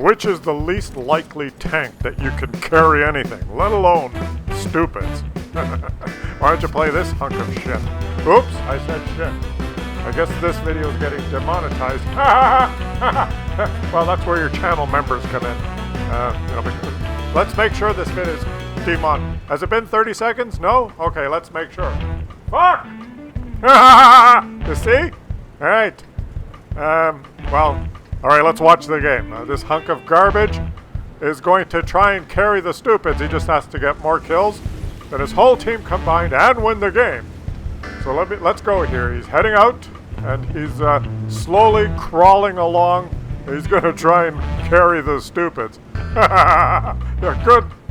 Which is the least likely tank that you can carry anything, let alone stupids? Why don't you play this hunk of shit? Oops, I said shit. I guess this video is getting demonetized. Well, that's where your channel members come in. Let's make sure this bit is demon. Has it been 30 seconds? No? Okay, let's make sure. Fuck! You see? Alright. Alright, let's watch the game. This hunk of garbage is going to try and carry the stupids. He just has to get more kills than his whole team combined and win the game. So let's go here. He's heading out, and he's slowly crawling along. He's going to try and carry the stupids. Yeah,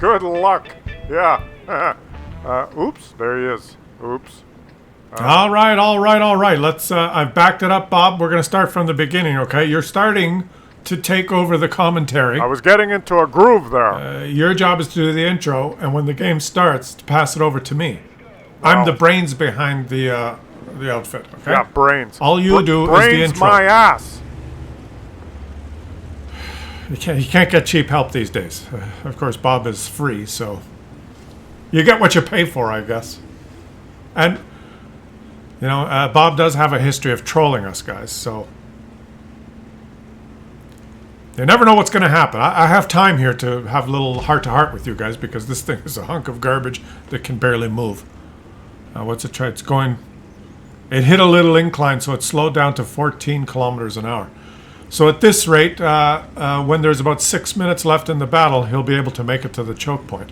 good luck. Yeah. Oops, there he is. Oops. All right. Let's. I've backed it up, Bob. We're going to start from the beginning, okay? You're starting to take over the commentary. I was getting into a groove there. Your job is to do the intro, and when the game starts, to pass it over to me. I'm the brains behind the outfit, okay? Yeah, brains. All you do is the intro. Brains my ass. You can't get cheap help these days. Of course, Bob is free, so you get what you pay for, I guess. And, you know, Bob does have a history of trolling us, guys, so you never know what's going to happen. I have time here to have a little heart-to-heart with you guys because this thing is a hunk of garbage that can barely move. What's it try? It's going... It hit a little incline, so it slowed down to 14 kilometers an hour. So at this rate, when there's about 6 minutes left in the battle, he'll be able to make it to the choke point.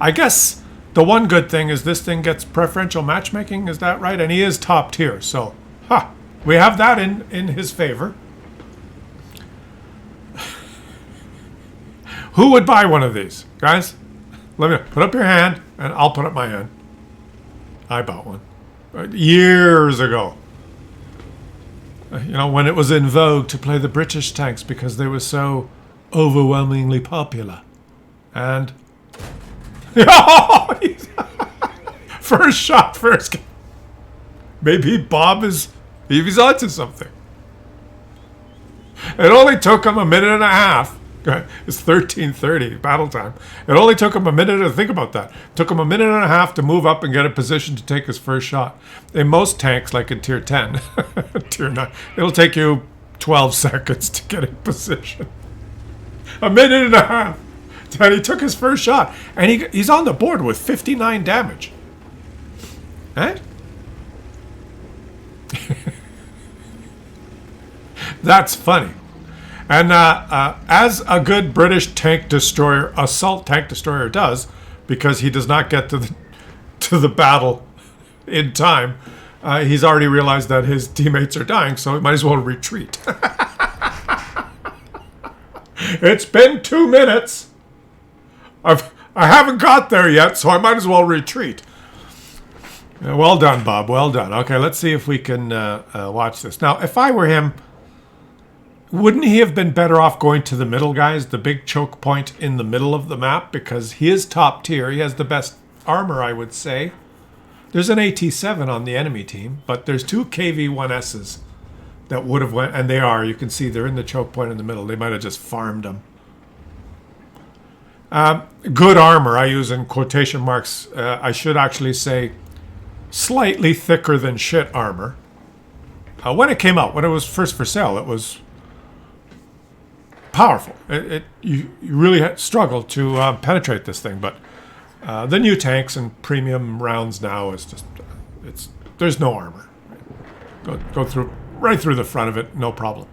I guess the one good thing is this thing gets preferential matchmaking, is that right? And he is top tier, so we have that in his favor. Who would buy one of these? Guys, let me put up your hand, and I'll put up my hand. I bought one. Years ago. You know, when it was in vogue to play the British tanks because they were so overwhelmingly popular. And... First shot, first... Maybe Bob is... He's onto something. It only took him a minute and a half. It's 13:30 battle time. It only took him a minute to think about that. It took him a minute and a half to move up and get a position to take his first shot. In most tanks, like in Tier 10, Tier 9, it'll take you 12 seconds to get in position. A minute and a half. And he took his first shot. And he's on the board with 59 damage. Eh? That's funny. And as a good British tank destroyer, assault tank destroyer does, because he does not get to the battle in time, he's already realized that his teammates are dying, so he might as well retreat. It's been 2 minutes. I haven't got there yet, so I might as well retreat. Well done, Bob. Well done. Okay, let's see if we can watch this. Now, if I were him... Wouldn't he have been better off going to the middle, guys? The big choke point in the middle of the map? Because he is top tier. He has the best armor, I would say. There's an AT-7 on the enemy team, but there's 2 KV-1Ss that would have went, and they are. You can see they're in the choke point in the middle. They might have just farmed them. Good armor, I use in quotation marks. I should actually say slightly thicker than shit armor. When it came out, when it was first for sale, it was... powerful. You really struggle to penetrate this thing, but the new tanks and premium rounds now is just there's no armor. Go through right through the front of it, no problem.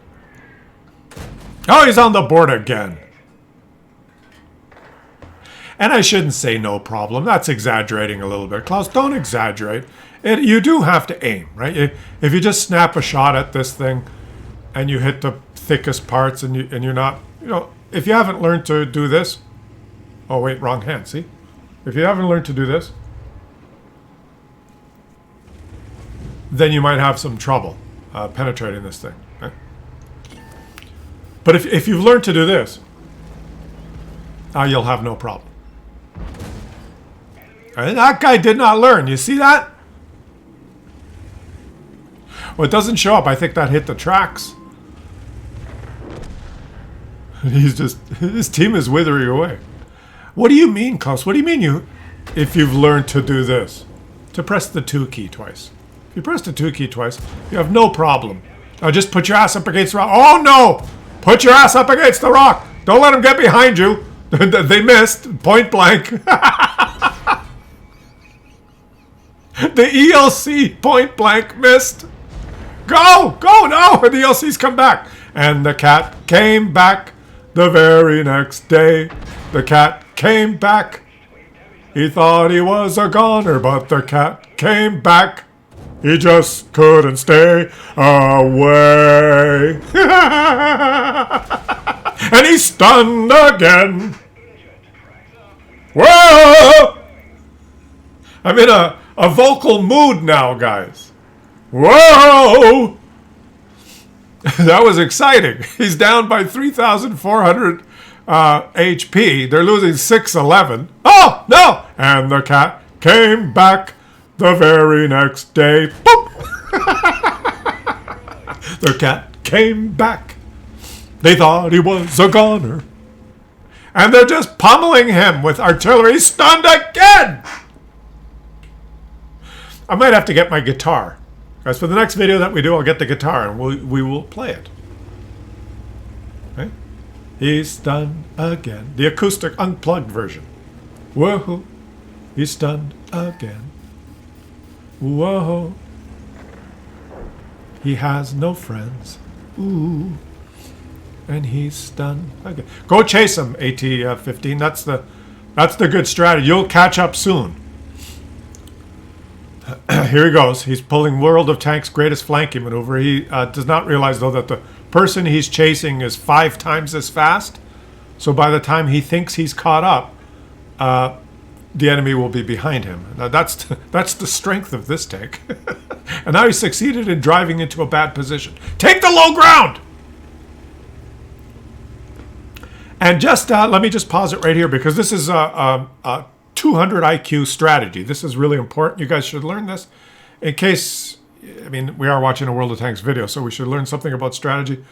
Oh, he's on the board again. And I shouldn't say no problem. That's exaggerating a little bit. Claus, don't exaggerate. You do have to aim, right? If you just snap a shot at this thing and you hit the thickest parts and you're not, you know, if you haven't learned to do this, oh wait, wrong hand, see? If you haven't learned to do this, then you might have some trouble penetrating this thing, right? But if you've learned to do this, you'll have no problem. And that guy did not learn, you see that? Well, it doesn't show up. I think that hit the tracks. He's just... His team is withering away. What do you mean, Klaus? What do you mean if you've learned to do this? To press the 2 key twice. If you press the 2 key twice, you have no problem. Now just put your ass up against the rock. Oh, no! Put your ass up against the rock! Don't let them get behind you! They missed. Point blank. The ELC point blank missed. Go! Go! No! And the ELC's come back. And the cat came back the very next day. The cat came back. He thought he was a goner, but the cat came back. He just couldn't stay away. And he's stunned again. Whoa! I'm in a vocal mood now, guys. Whoa! That was exciting. He's down by 3,400 HP. They're losing 611. Oh, no! And the cat came back the very next day. Boop! The cat came back. They thought he was a goner. And they're just pummeling him with artillery. Stunned again! I might have to get my guitar. Guys, for the next video that we do, I'll get the guitar and we will play it. Okay? He's stunned again. The acoustic unplugged version. Whoa. He's stunned again. Whoa. He has no friends. Ooh. And he's stunned again. Go chase him, AT-15. That's the good strategy. You'll catch up soon. Here he goes. He's pulling World of Tanks' greatest flanking maneuver. He does not realize, though, that the person he's chasing is 5 times as fast. So by the time he thinks he's caught up, the enemy will be behind him. Now that's the strength of this tank. And now he's succeeded in driving into a bad position. Take the low ground! And just let me just pause it right here because this is a 200 IQ strategy. This is really important. You guys should learn this. In case, I mean, we are watching a World of Tanks video, so we should learn something about strategy.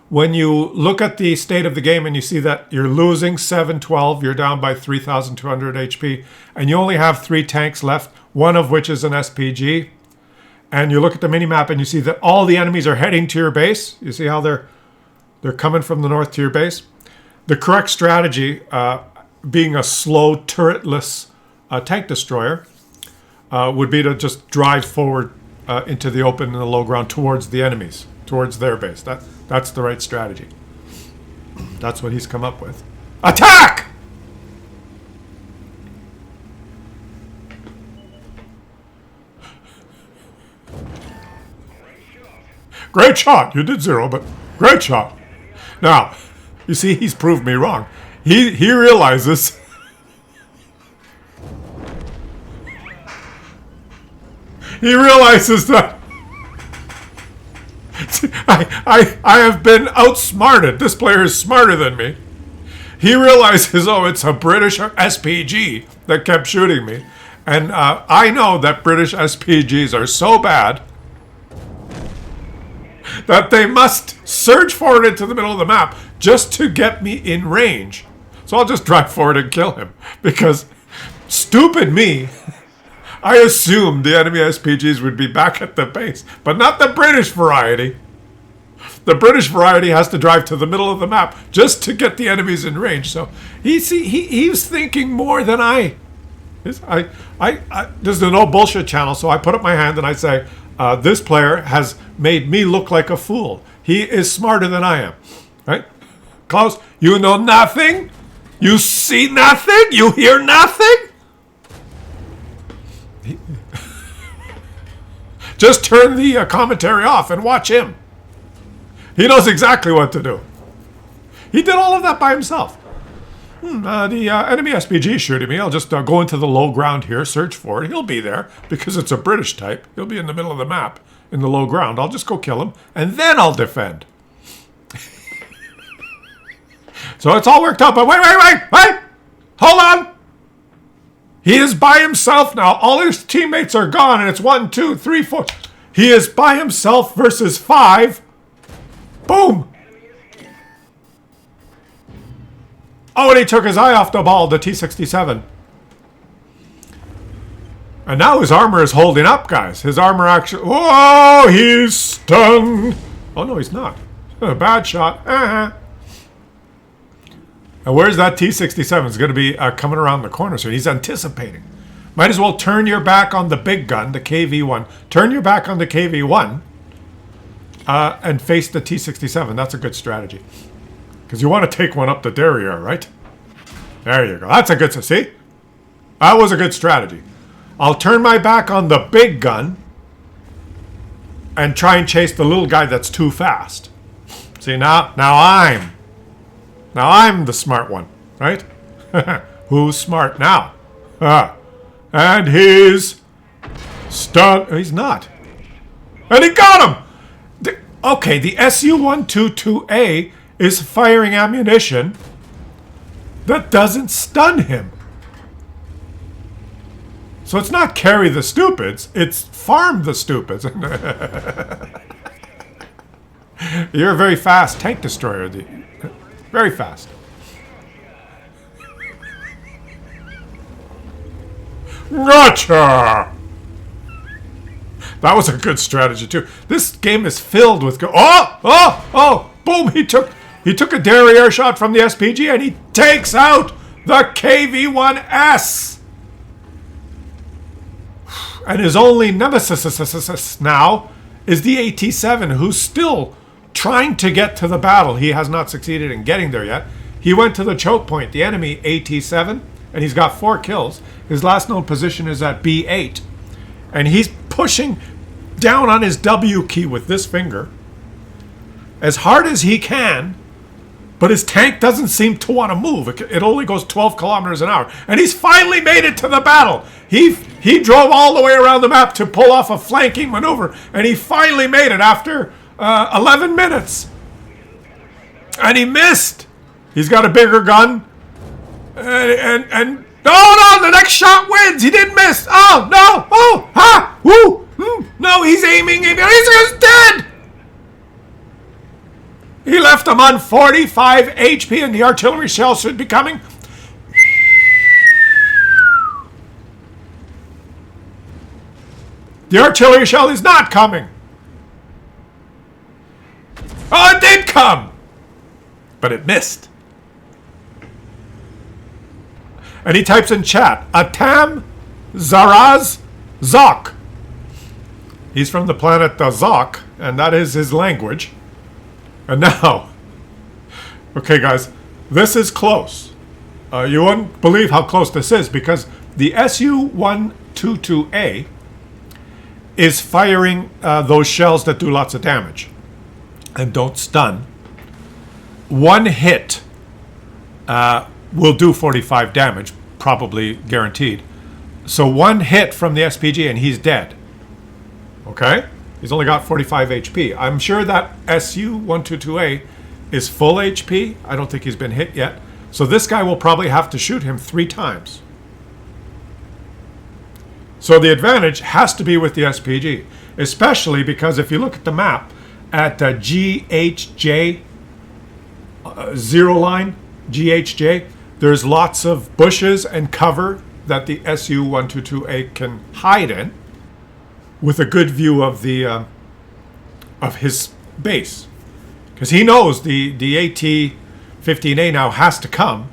When you look at the state of the game and you see that you're losing 712, you're down by 3,200 HP, and you only have 3 tanks left, one of which is an SPG, and you look at the minimap and you see that all the enemies are heading to your base. You see how they're coming from the north to your base? The correct strategy, being a slow, turretless tank destroyer, would be to just drive forward into the open and the low ground towards the enemies, towards their base. That's the right strategy. That's what he's come up with. Attack! Great shot. You did 0, but great shot. Now, you see, he's proved me wrong. He realizes that I have been outsmarted. This player is smarter than me. He realizes, oh, it's a British SPG that kept shooting me. And I know that British SPGs are so bad that they must surge forward into the middle of the map just to get me in range. So I'll just drive forward and kill him. Because, stupid me, I assumed the enemy SPGs would be back at the base. But not the British variety. The British variety has to drive to the middle of the map just to get the enemies in range. So he's thinking more than I. This is a no bullshit channel, so I put up my hand and I say, this player has made me look like a fool. He is smarter than I am. Right? Klaus, you know nothing? You see nothing? You hear nothing? Just turn the commentary off and watch him. He knows exactly what to do. He did all of that by himself. The enemy SPG is shooting me. I'll just go into the low ground here, search for it. He'll be there because it's a British type. He'll be in the middle of the map in the low ground. I'll just go kill him, and then I'll defend. So it's all worked out, but wait! Hold on! He is by himself now. All his teammates are gone, and it's 1, 2, 3, 4. He is by himself versus 5. Boom! Oh, and he took his eye off the ball, the T-67. And now his armor is holding up, guys. His armor actually... Whoa, he's stunned. Oh, no, he's not. A bad shot. And where's that T-67? It's going to be coming around the corner, so he's anticipating. Might as well turn your back on the big gun, the KV-1. Turn your back on the KV-1 and face the T-67. That's a good strategy. Because you want to take one up the derriere, right? There you go. That's a good... See? That was a good strategy. I'll turn my back on the big gun and try and chase the little guy that's too fast. See, now I'm the smart one, right? Who's smart now? And he's stunned. He's not. And he got him! Okay, the SU-122A is firing ammunition that doesn't stun him. So it's not carry the stupids, it's farm the stupids. You're a very fast tank destroyer. Very fast. Gotcha! That was a good strategy too. This game is filled with boom! He took a derriere shot from the SPG and he takes out the KV-1S. And his only nemesis now is the AT-7, who's still trying to get to the battle. He has not succeeded in getting there yet. He went to the choke point, the enemy AT-7, and he's got 4 kills. His last known position is at B8. And he's pushing down on his W key with this finger as hard as he can, but his tank doesn't seem to want to move. It only goes 12 kilometers an hour. And he's finally made it to the battle. He drove all the way around the map to pull off a flanking maneuver, and he finally made it after 11 minutes. And he missed. He's got a bigger gun. And no, the next shot wins. He didn't miss. Oh, no. Oh, ha, woo. No, he's aiming. He's just dead. He left him on 45 HP, and the artillery shell should be coming. The artillery shell is not coming. Oh, it did come. But it missed. And he types in chat, Atam Zaraz Zok. He's from the planet Zok, and that is his language. And now, okay guys, this is close. You wouldn't believe how close this is, because the SU-122A is firing those shells that do lots of damage and don't stun. One hit will do 45 damage, probably guaranteed. So one hit from the SPG and he's dead. Okay? He's only got 45 HP. I'm sure that SU-122A is full HP. I don't think he's been hit yet. So this guy will probably have to shoot him 3 times. So the advantage has to be with the SPG, especially because if you look at the map at GHJ 0 line, GHJ, there's lots of bushes and cover that the SU-122A can hide in, with a good view of the of his base, because he knows the AT-15A now has to come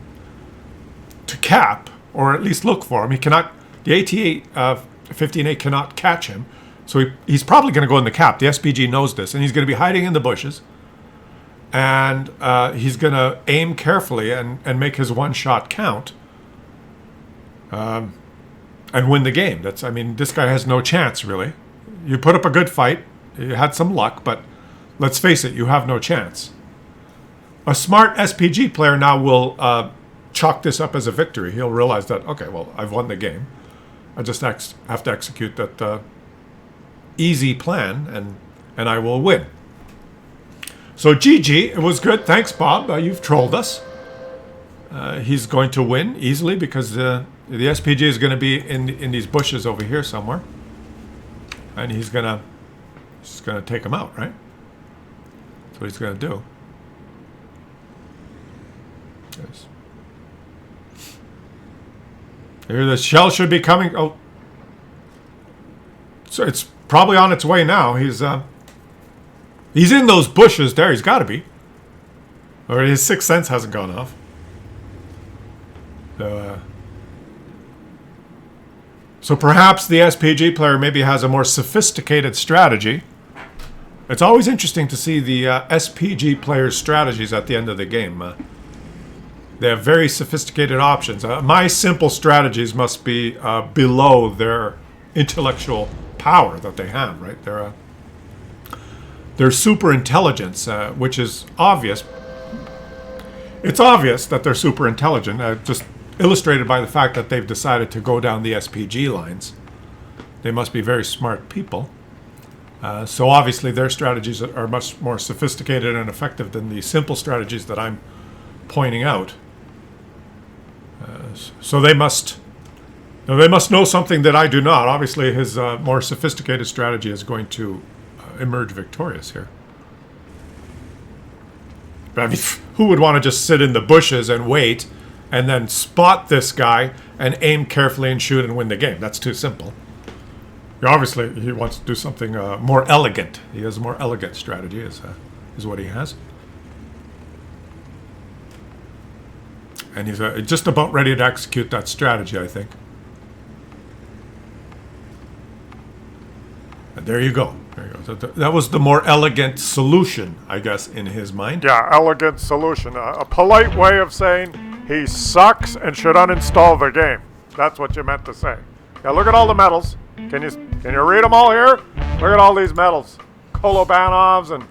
to cap, or at least look for him. He cannot. The AT-15A cannot catch him, so he's probably going to go in the cap. The SPG knows this, and he's going to be hiding in the bushes, and he's going to aim carefully and make his one shot count. And win the game. I mean, this guy has no chance, really. You put up a good fight, you had some luck, but let's face it, you have no chance. A smart SPG player now will chalk this up as a victory. He'll realize that, okay, well, I've won the game. I just have to execute that easy plan, and I will win. So GG, it was good. Thanks, Bob. You've trolled us. He's going to win easily because the SPG is going to be in these bushes over here somewhere. And he's going to He's just going to take him out, right? That's what he's going to do. Yes. Here, the shell should be coming. Oh. So it's probably on its way now. He's in those bushes there. He's got to be. Or his sixth sense hasn't gone off. So perhaps the SPG player maybe has a more sophisticated strategy. It's always interesting to see the SPG players' strategies at the end of the game. They have very sophisticated options. My simple strategies must be below their intellectual power that they have, right? Their super intelligence, which is obvious. It's obvious that they're super intelligent, just illustrated by the fact that they've decided to go down the SPG lines. They must be very smart people. So obviously their strategies are much more sophisticated and effective than the simple strategies that I'm pointing out. So they must know something that I do not. Obviously his more sophisticated strategy is going to emerge victorious here. But I mean, who would want to just sit in the bushes and wait and then spot this guy and aim carefully and shoot and win the game? That's too simple. Obviously, he wants to do something more elegant. He has a more elegant strategy, is what he has. And he's just about ready to execute that strategy, I think. And there you go. There you go. So that was the more elegant solution, I guess, in his mind. Yeah, elegant solution. A polite way of saying he sucks and should uninstall the game. That's what you meant to say. Yeah, look at all the medals. Can you read them all here? Look at all these medals. Kolobanovs and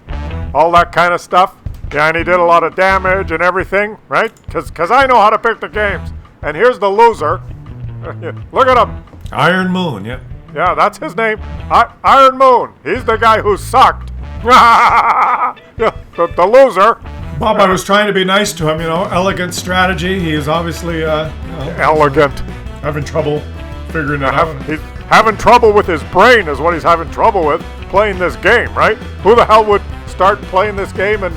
all that kind of stuff. Yeah, and he did a lot of damage and everything, right? Because I know how to pick the games. And here's the loser. Look at him. Iron Moon, yeah. Yeah, that's his name. Iron Moon. He's the guy who sucked. the loser. Bob, I was trying to be nice to him, elegant strategy. He is obviously elegant. Having trouble figuring it out. He's having trouble with his brain is what he's having trouble with playing this game, right? Who the hell would start playing this game and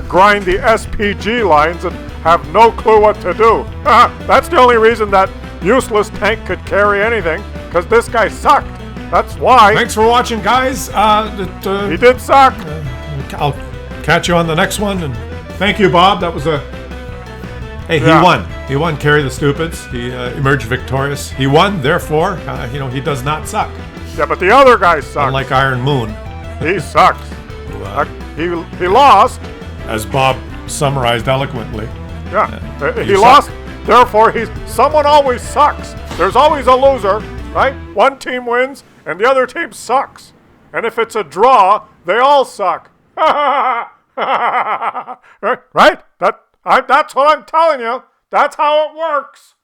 grind the SPG lines and have no clue what to do? That's the only reason that useless tank could carry anything, because this guy sucked. That's why. Thanks for watching, guys. He did suck. I'll catch you on the next one. And thank you, Bob. That was Hey, he won. He won. Carry the Stupids. He emerged victorious. He won. Therefore, he does not suck. Yeah, but the other guy sucks. Unlike Iron Moon. He sucks. He lost. As Bob summarized eloquently. Yeah, he lost. Therefore, someone always sucks. There's always a loser, right? One team wins, and the other team sucks. And if it's a draw, they all suck. Right? That's what I'm telling you. That's how it works.